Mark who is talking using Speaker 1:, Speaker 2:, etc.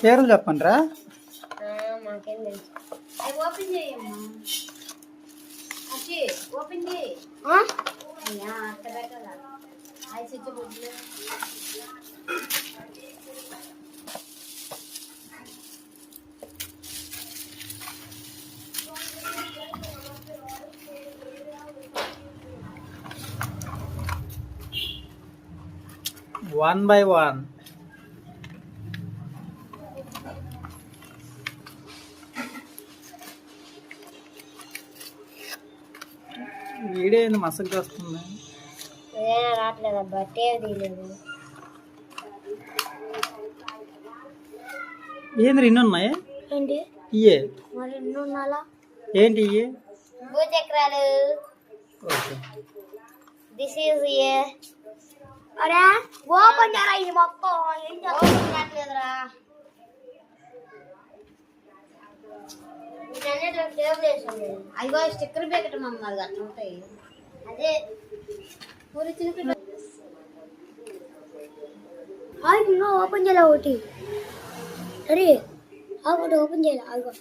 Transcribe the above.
Speaker 1: పేర్లు చెప్పండి రా.
Speaker 2: మాకేం తెలుసు. అవి ఓపెన్ చేయమ్మా. ఓపెన్ చేయి. అక్కడ పెట్టాలా అవి స్విచ్ బుడ్లు.
Speaker 1: One by one. వీడియో ఏంది మసగ్గా వస్తుంది?
Speaker 2: రావట్లేదు అబ్బా, టేవ్ తీయలేదు.
Speaker 1: ఏంది ఇన్ని ఉన్నాయి?
Speaker 2: ఏంటి
Speaker 1: ఇయే
Speaker 2: మరి ఎన్ని ఉన్నాలా?
Speaker 1: ఏంటి ఇయ్యి?
Speaker 2: భూచక్రాలు.
Speaker 1: ఓకే.
Speaker 2: This is a. అరే ఓపెన్ చేయరా ఇది మొత్తం. ఏం చేయట్లేదురా. అయ్యో స్టిక్కర్ ప్యాకెట్ మమ్మల్ని అట్లా ఉంటాయి. అదే ఊరి చిన్న ఓపెన్ చేయాలి ఒకటి. సరే ఒకటి ఓపెన్ చేయాలి. అదిగో